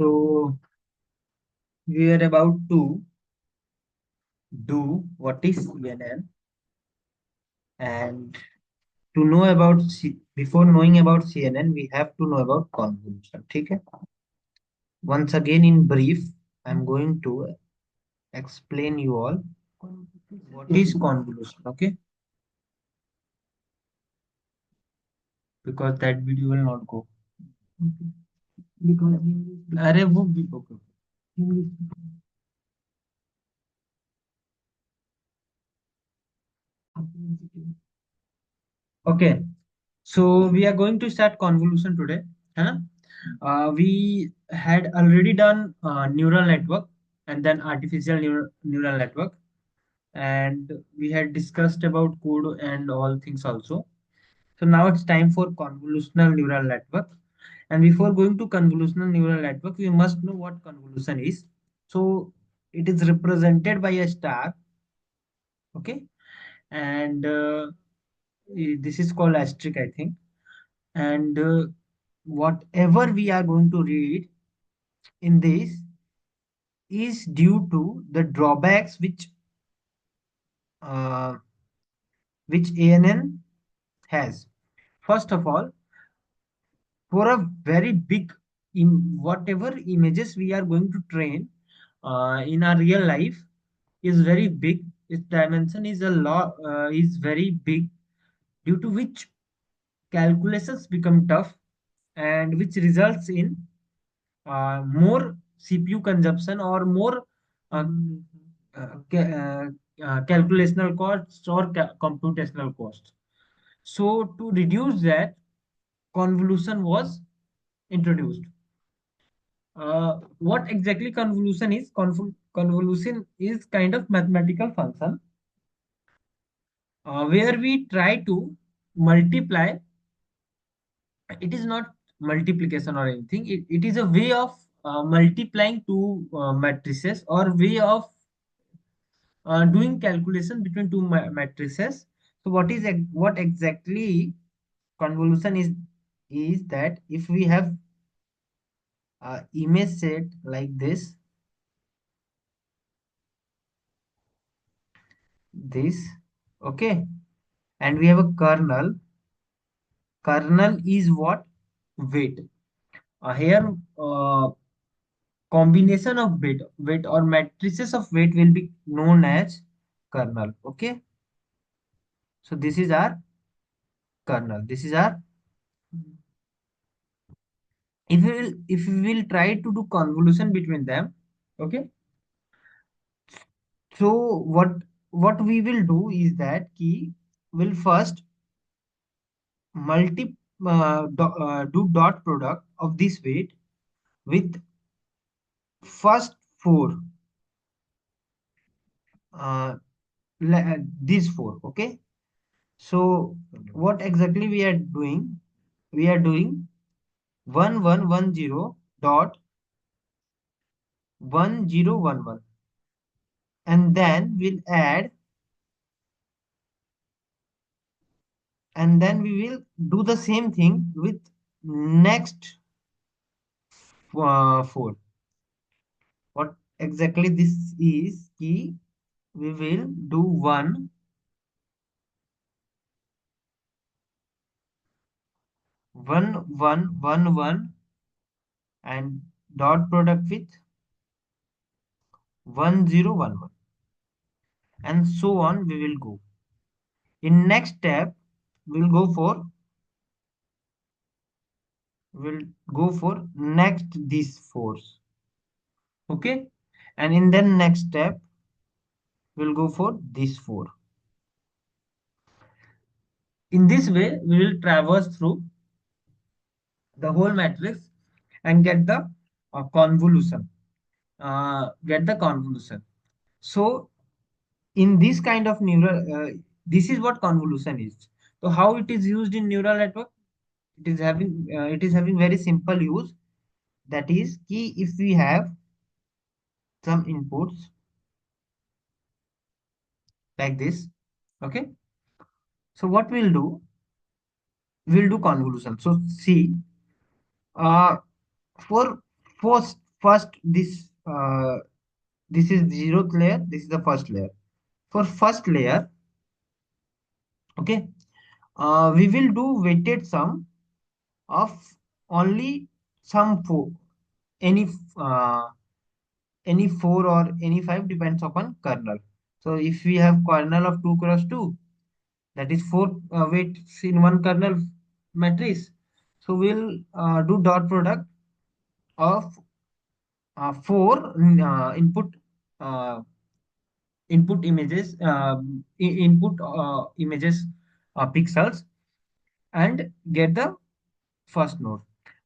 So we are about to do what is CNN, and to know about before knowing about CNN, we have to know about convolution. Okay. Once again, in brief, I'm going to explain you all what is convolution. Okay, because that video will not go. Because अरे वो भी okay. Okay, so we are going to start convolution today. Huh? We had already done neural network and then artificial neural network, and we had discussed about code and all things also. So now it's time for convolutional neural network. And before going to convolutional neural network, we must know what convolution is. So it is represented by a star, okay, and this is called asterisk, I think. And whatever we are going to read in this is due to the drawbacks uh, which ANN has. First of all, for a very big whatever images we are going to train in our real life is very big. Its dimension is a lot is very big, due to which calculations become tough, and which results in more CPU consumption or more uh, calculational costs or computational costs. So to reduce that, convolution was introduced. What exactly convolution is? Convolution is kind of mathematical function where we try to multiply. It is not multiplication or anything. It is a way of multiplying two matrices, or way of doing calculation between two matrices. So what exactly convolution is that if we have image set like this, okay, and we have a kernel. Kernel is what? Weight. Here, combination of weight or matrices of weight will be known as kernel. Okay, so this is our kernel. This is our, if we will try to do convolution between them. Okay, so what we will do is that key will first do dot product of this weight with first four, uh, these four. Okay, so what exactly we are doing? We are doing 1110 dot 1011, and then we'll add, and then we will do the same thing with next four. What exactly this is key? We will do one and dot product with 1011, and so on we will go. In next step, we'll go for we'll go for next these fours. Okay, and in the next step, we'll go for these four. In this way, we will traverse through the whole matrix and get the convolution. Get the convolution. So in this kind of this is what convolution is. So how it is used in neural network? It is having very simple use. That is key, if we have some inputs like this. Okay, so what we'll do convolution. So see, uh for first first this is zeroth layer, this is the first layer. For first layer, okay, we will do weighted sum of only some four, any uh, any 4 or any 5 depends upon kernel. So if we have kernel of 2 cross 2, that is 4 weights in one kernel matrix. So we'll do dot product of 4 uh, input images, input images pixels, and get the first node.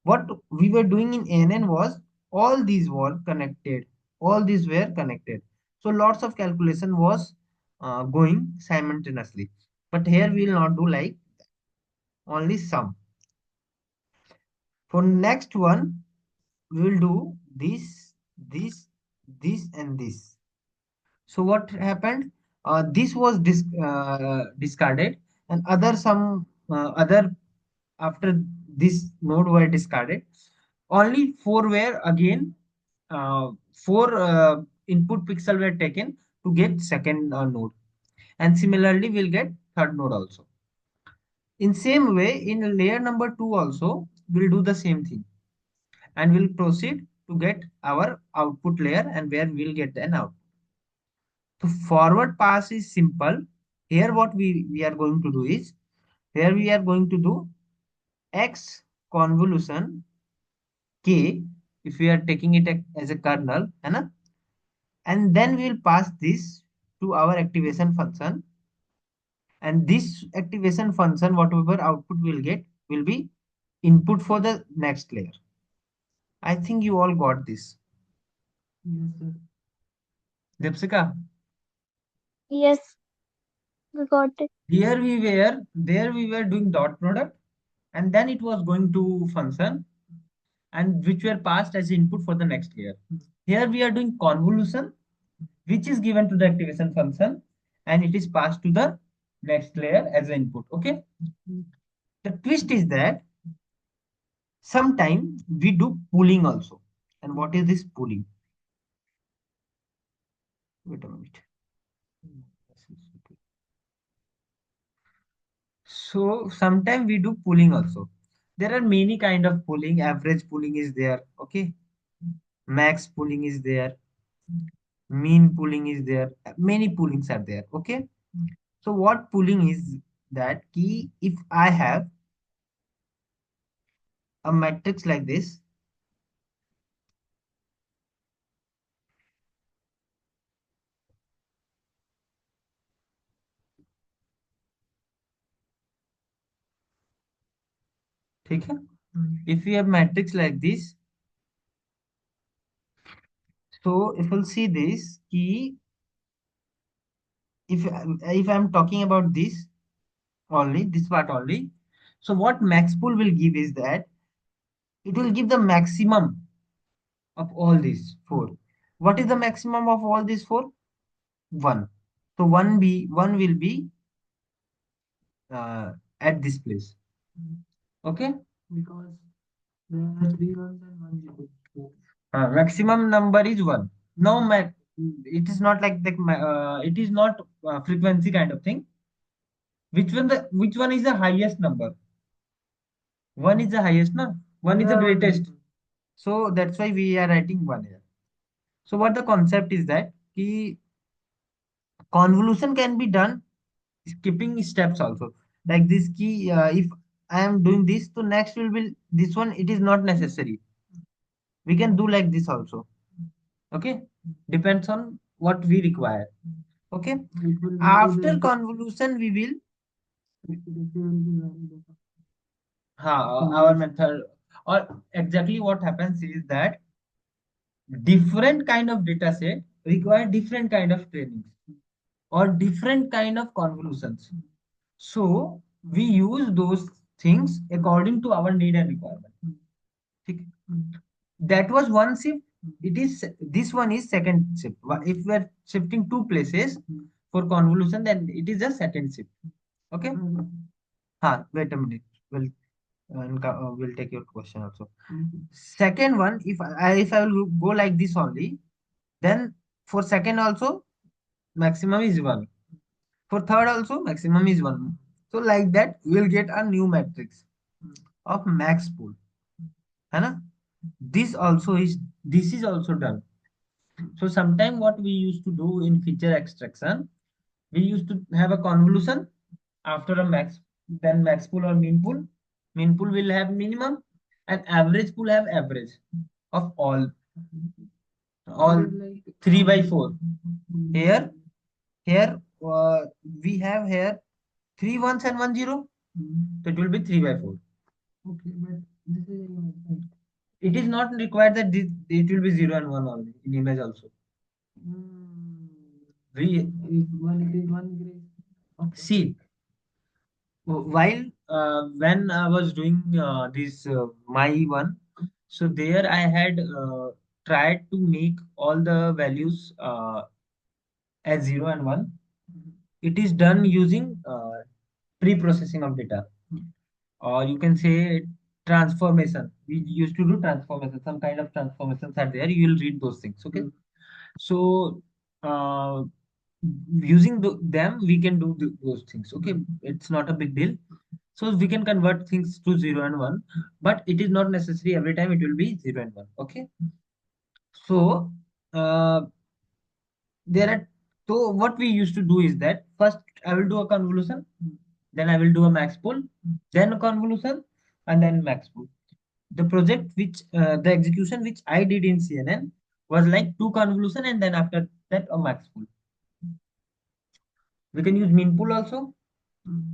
What we were doing in ANN was all these were connected, all these were connected. So lots of calculation was going simultaneously. But here we will not do like only sum. For next one, we will do this, this, and this. So what happened? This was discarded, and other after this node were discarded. Only four were again, four input pixel were taken to get second node, and similarly we'll get third node also. In same way, in layer number two also we'll do the same thing, and we'll proceed to get our output layer, and where we'll get an output. So forward pass is simple. Here what we are going to do is, here we are going to do x convolution k, if we are taking it as a kernel, है ना? And then we'll pass this to our activation function, and this activation function, whatever output we'll get, will be input for the next layer. I think you all got this. Yes, sir. Dipsika, Yes, we got it. there we were doing dot product, and then it was going to function, and which were passed as input for the next layer. Here we are doing convolution, which is given to the activation function, and it is passed to the next layer as an input. Okay. The twist is that sometimes we do pooling also. And what is this pooling? Wait a minute. So sometimes we do pooling also. There are many kind of pooling. Average pooling is there. Okay. Max pooling is there. Mean pooling is there. Many poolings are there. Okay. So what pooling is that key, if I have a matrix like this, ठीक है? If we have matrix like this, so if we'll see this key, if I'm talking about this only, this part only, so what max pool will give is that it will give the maximum of all these four. What is the maximum of all these four? One. So one will be at this place. Okay? Because there are three ones and one zero. Maximum number is one. No, it is not like that. It is not frequency kind of thing. Which one is the highest number? One is the highest, no? One is the greatest. So that's why we are writing one here. So what the concept is that ki convolution can be done skipping steps also. Like this key, if I am doing this, so next will be this one. It is not necessary. We can do like this also. Okay, depends on what we require. Okay, after convolution we will our method, or exactly what happens is that different kind of data set require different kind of trainings or different kind of convolutions. So we use those things according to our need and requirement. ठीक है? That was one shift. It is this one is second shift. If we are shifting two places for convolution, then it is a second shift. Okay. Wait a minute. Well, and we'll take your question also. Second one, if I will go like this only, then for second also maximum is 1. For third also maximum is 1. So like that we'll get a new matrix of max pool. है ना? This also is this is also done. So sometime what we used to do in feature extraction, we used to have a convolution after a max, then max pool or mean pool. Mean pool will have minimum and average pool have average of all 3 by 4. Here, here we have here 3 ones and 1 0. So it will be 3 by 4. Okay, but this is it is not required that it will be 0 and 1 only in image also. We it is one gray. Okay. See, while when I was doing this my one, so there I had tried to make all the values as 0 and 1. It is done using pre-processing of data, or you can say transformation. We used to do transformation. Some kind of transformations are there. You will read those things. Okay. So uh, using them, we can do those things. Okay, it's not a big deal. So we can convert things to 0 and 1, but it is not necessary every time it will be 0 and 1. Okay. So there are so what we used to do is that first I will do a convolution, then I will do a max pool, then a convolution, and then max pool. The project which the execution which I did in CNN was like two convolution and then after that a max pool. We can use mean pool also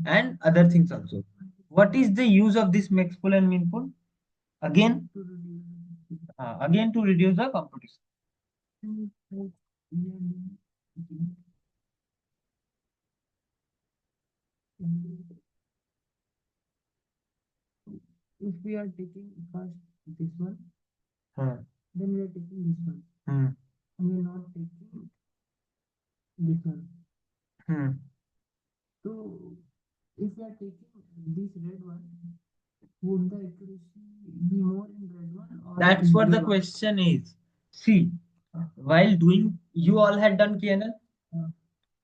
and other things also. What is the use of this max pool and mean pool? Again, again to reduce the competition. If we are taking first this one, then we are taking this one, and we are not taking this one. So if we are taking this red one, would the accuracy be more in red one? Or that's what the question is. See, while doing, you all had done KNN?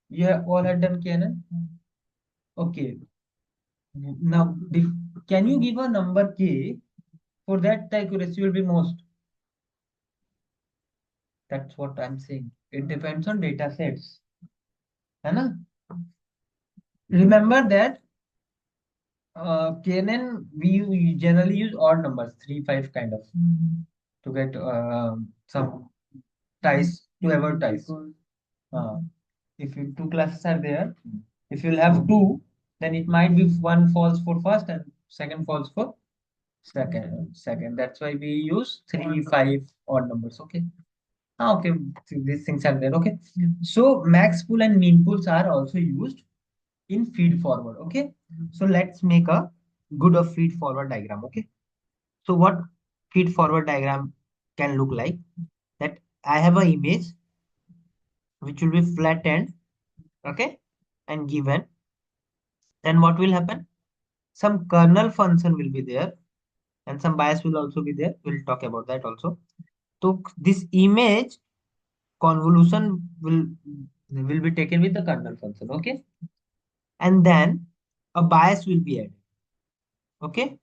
You have all had done KNN? Okay. Now, can you give a number K for that the accuracy will be most? That's what I'm saying. It depends on data sets. है ना? Remember that KNN we generally use odd numbers, 3, 5 kind of, to get some ties to ever ties. If two classes are there, if you'll have two, then it might be one falls for first and second falls for second. That's why we use 3, 5 odd numbers. Okay. Okay. So these things are there. Okay. So max pool and mean pools are also used in feed forward. Okay. So let's make a good of feed forward diagram. Okay. So what feed forward diagram can look like? That I have an image which will be flattened, okay, and given. Then what will happen? Some kernel function will be there, and some bias will also be there. We'll talk about that also. So this image convolution will be taken with the kernel function, okay, and then a bias will be added, okay.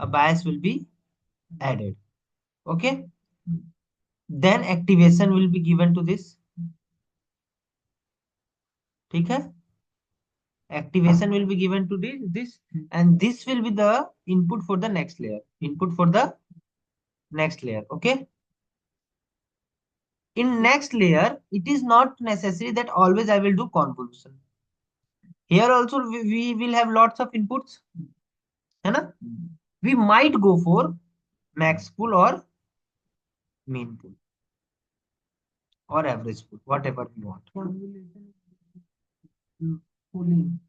A bias will be added, okay. Then activation will be given to this, ठीक है? Activation will be given to this, and this will be the input for the next layer. Input for the next layer, okay. In next layer, it is not necessary that always I will do convolution. Here also we will have lots of inputs, है ना? We might go for max pool or mean pool or average pool, whatever we want. Pooling.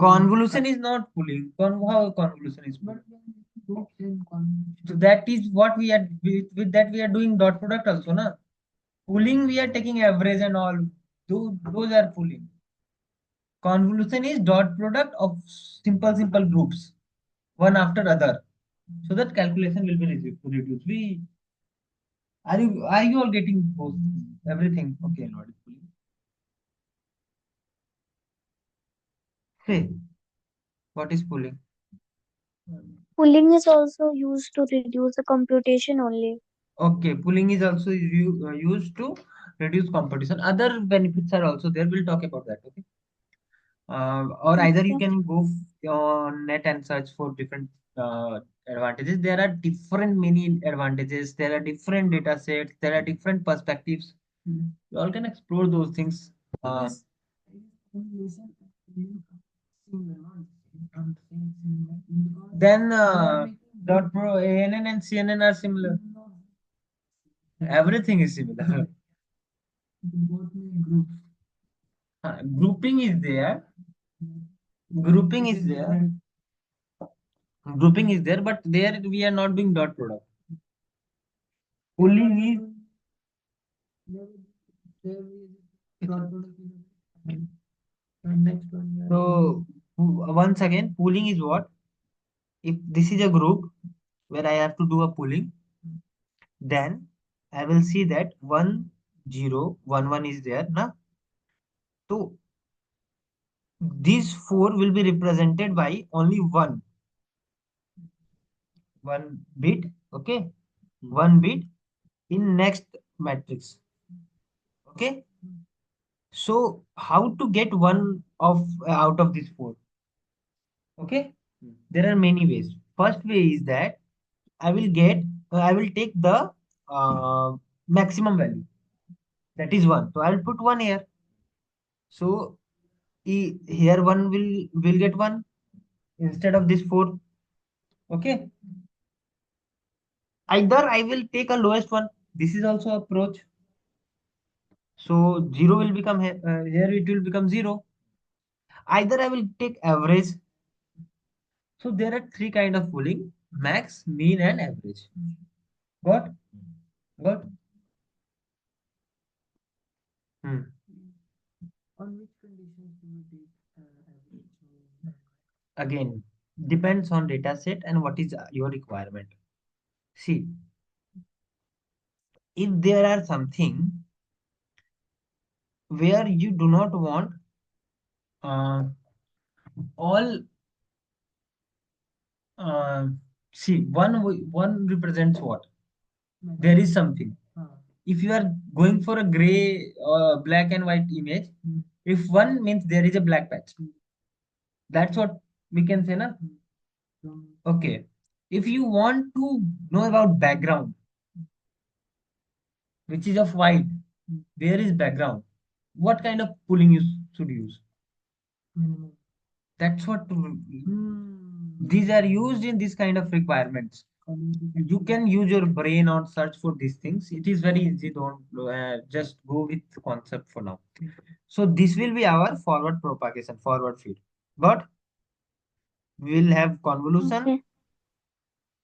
Convolution is not pooling. How convolution is pooling? So that is what we are with that we are doing dot product also, na? Pooling we are taking average and all. Those are pooling. Convolution is dot product of simple groups. one after other, so that calculation will be reduced. We are you all getting both everything? Okay, not fully. Say what is pooling? Pooling is also used to reduce the computation only. Okay, pooling is also used to reduce competition. Other benefits are also there. We'll talk about that. Okay. Or either you Okay. can go on net and search for different advantages. There are different many advantages. There are different data sets. There are different perspectives. You all can explore those things. Then dot pro ANN and CNN are similar. Everything is similar. Grouping is there. Grouping is there. Grouping is there, but there we are not doing dot product. Pooling is so once again, pooling is what? If this is a group where I have to do a pooling, then I will see that 1 0 1 1 is there. Na? So these four will be represented by only one bit. Okay, one bit in next matrix. Okay, so how to get one of out of these four? Okay, there are many ways. First way is that I will get I will take the maximum value, that is one. So I will put one here. So here one will get one instead of this four. Okay, either I will take a lowest one. This is also approach. So zero will become here. Here it will become zero. Either I will take average. So there are three kind of pooling: max, mean, and average. Got? Got? Hmm. Again, depends on data set and what is your requirement. See, if there are something where you do not want all uh, see one represents what? There is something. If you are going for a gray black and white image, if one means there is a black patch, that's what we can say, na? Okay, if you want to know about background which is of white, where is background, what kind of pooling you should use? That's what these are used in this kind of requirements. You can use your brain or search for these things. It is very easy. Don't just go with concept for now. So this will be our forward propagation, forward feed. But we will have convolution Okay.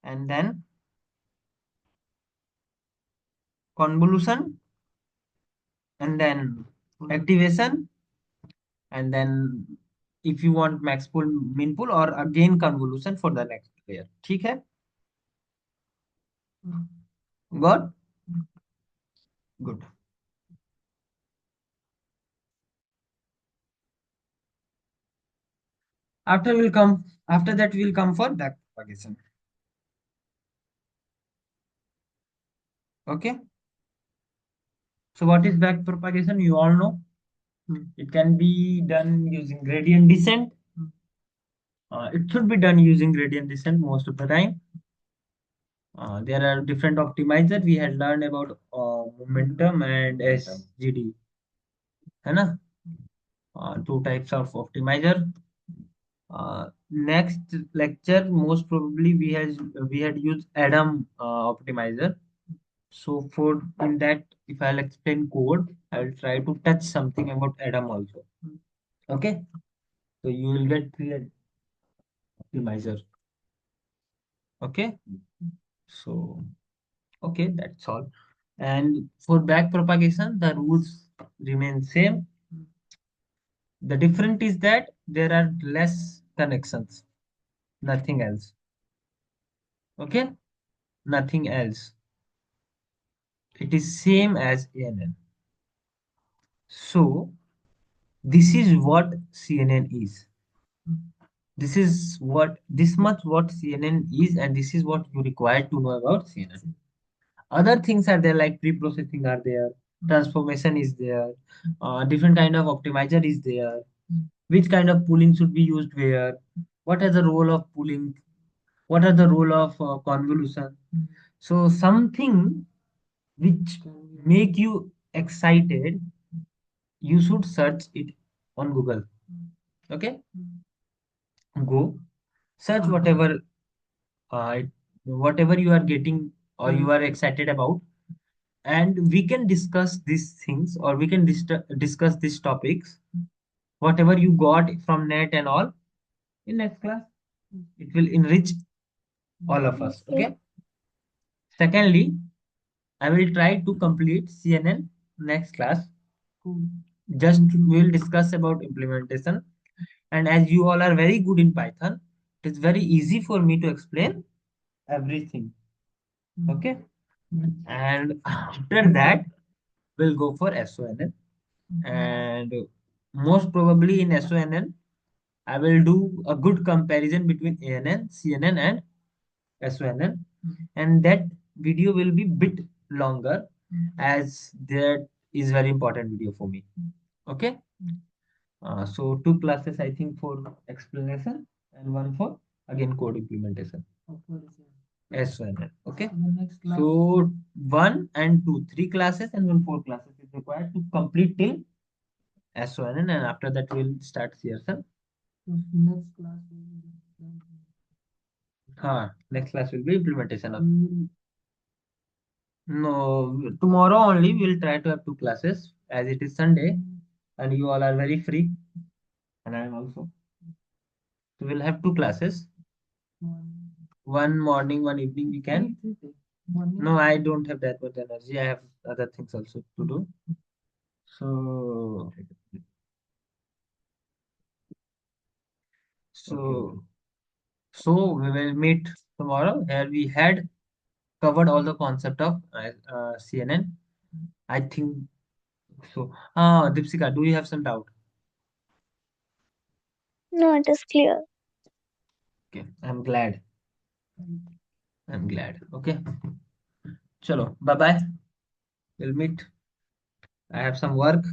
and then convolution and then activation and then if you want max pool, min pool or again convolution for the next layer. ठीक है? Got? Good. After that we'll come for back propagation. Okay. So what is back propagation? You all know. It can be done using gradient descent. It should be done using gradient descent most of the time. There are different optimizers. We had learned about momentum and SGD. है ना? Two types of optimizer. Next lecture, most probably we had used Adam optimizer. So for in that, if I'll explain code, I will try to touch something about Adam also. Okay, so you will get clear optimizer. Okay, so okay, that's all. And for back propagation, the rules remain same. The difference is that there are less connections, nothing else. Okay, nothing else. It is same as ANN. So this is what CNN is. This is what this much what CNN is, and this is what you require to know about CNN. Other things are there like pre-processing are there, transformation is there, different kind of optimizer is there, which kind of pooling should be used where, what is the role of pooling, what are the role of convolution. So something which make you excited, you should search it on Google. Okay, go search uh, whatever you are getting or you are excited about, and we can discuss these things, or we can discuss these topics, whatever you got from net and all, in next class. It will enrich all of us. Okay. Okay. Secondly, I will try to complete CNN next class. Just we'll discuss about implementation. And as you all are very good in Python, it is very easy for me to explain everything. Okay. And after that, we'll go for SONN. And most probably in SONN, I will do a good comparison between ANN, CNN, and SONN. And that video will be bit longer, as that is very important video for me. Okay. So two classes, I think, for explanation and one for again code implementation. SONN. Okay. So one and two, three classes and one four classes is required to complete till SONN, and after that we'll start CSN. Next class will be implementation of. No, tomorrow only we'll try to have two classes as it is Sunday and you all are very free and I am also. So we'll have two classes. One morning, one evening we can. No, I don't have that much energy. I have other things also to do. So, so, so we will meet tomorrow. Here we had covered all the concept of CNN. I think so. Dipsika, do you have some doubt? No, it is clear. Okay, I'm glad. I'm glad. Okay, chalo, bye bye. We'll meet. I have some work.